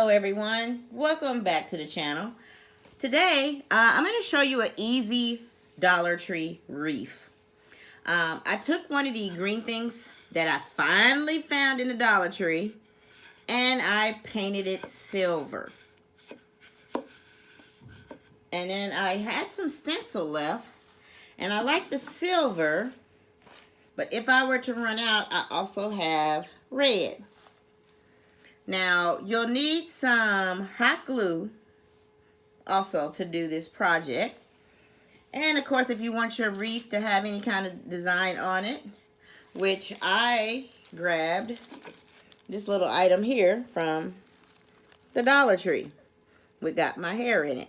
everyone, welcome back to the channel. Today I'm going to show you an easy Dollar Tree wreath. I took one of the green things that I finally found in the Dollar Tree and I painted it silver. And then I had some stencil left and I like the silver, but if I were to run out, I also have red. Now, you'll need some hot glue also to do this project. And of course, if you want your wreath to have any kind of design on it, which I grabbed this little item here from the Dollar Tree. We got my hair in it.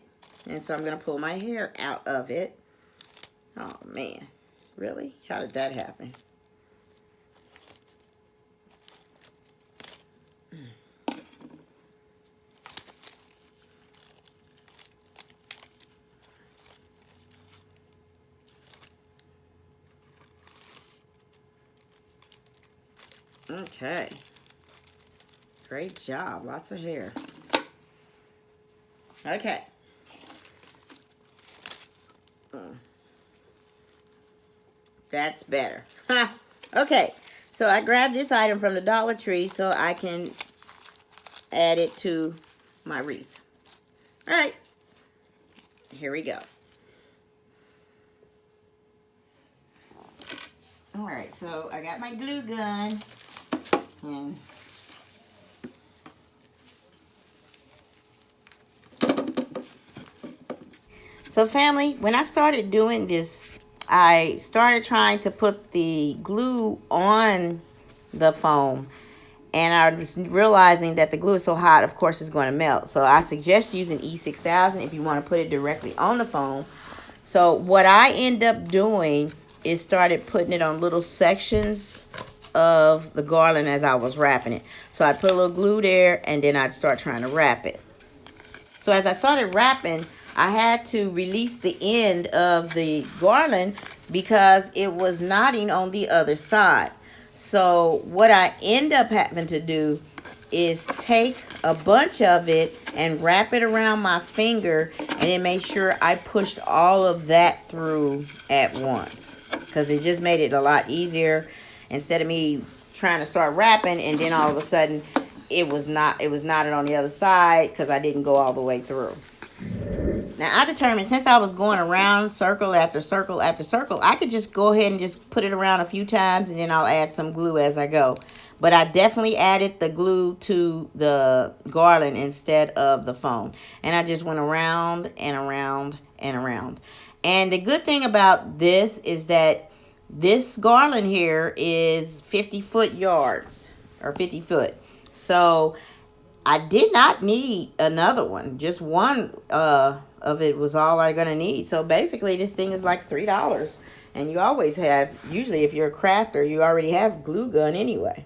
And so I'm going to pull my hair out of it. Oh man, really? How did that happen? Okay, great job, lots of hair. Okay. That's better. Okay, so I grabbed this item from the Dollar Tree so I can add it to my wreath. All right, here we go. All right, so I got my glue gun. And so family, when I started doing this, I started trying to put the glue on the foam, and I was realizing that the glue is so hot, of course it's going to melt. So I suggest using E6000 if you want to put it directly on the foam. So what I end up doing is started putting it on little sections of the garland as I was wrapping it. So I'd put a little glue there and then I'd start trying to wrap it. So as I started wrapping, I had to release the end of the garland because it was knotting on the other side. So what I end up having to do is take a bunch of it and wrap it around my finger and then make sure I pushed all of that through at once, because it just made it a lot easier instead of me trying to start wrapping and then all of a sudden it was knotted on the other side because I didn't go all the way through. Now I determined, since I was going around circle after circle after circle, I could just go ahead and just put it around a few times and then I'll add some glue as I go. But I definitely added the glue to the garland instead of the foam. And I just went around and around and around. And the good thing about this is that this garland here is 50-foot yards, or 50 foot. So I did not need another one. Just one of it was all I'm gonna need. So basically this thing is like $3. And you always have, usually if you're a crafter, you already have glue gun anyway.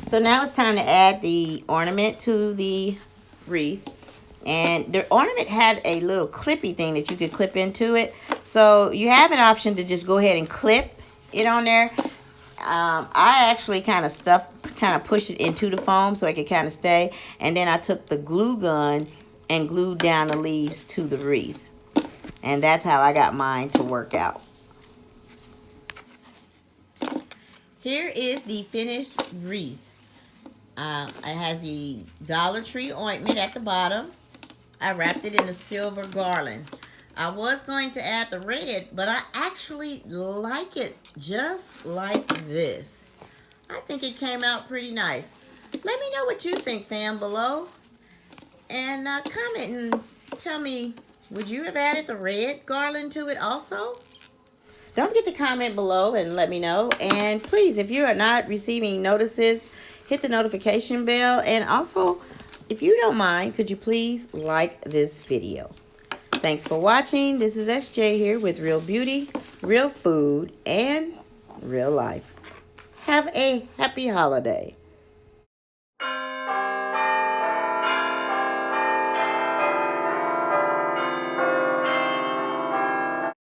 So now it's time to add the ornament to the wreath. And the ornament had a little clippy thing that you could clip into it. So you have an option to just go ahead and clip it on there. I actually kind of pushed it into the foam so it could kind of stay. And then I took the glue gun and glued down the leaves to the wreath. And that's how I got mine to work out. Here is the finished wreath. It has the Dollar Tree ointment at the bottom. I wrapped it in a silver garland. I was going to add the red, but I actually like it just like this. I think it came out pretty nice. Let me know what you think, fam, below. And comment and tell me, would you have added the red garland to it also? Don't forget to comment below and let me know. And please, if you are not receiving notices, hit the notification bell. And also, if you don't mind, could you please like this video? Thanks for watching. This is SJ here with Real Beauty, Real Food, and real life. Have a happy holiday.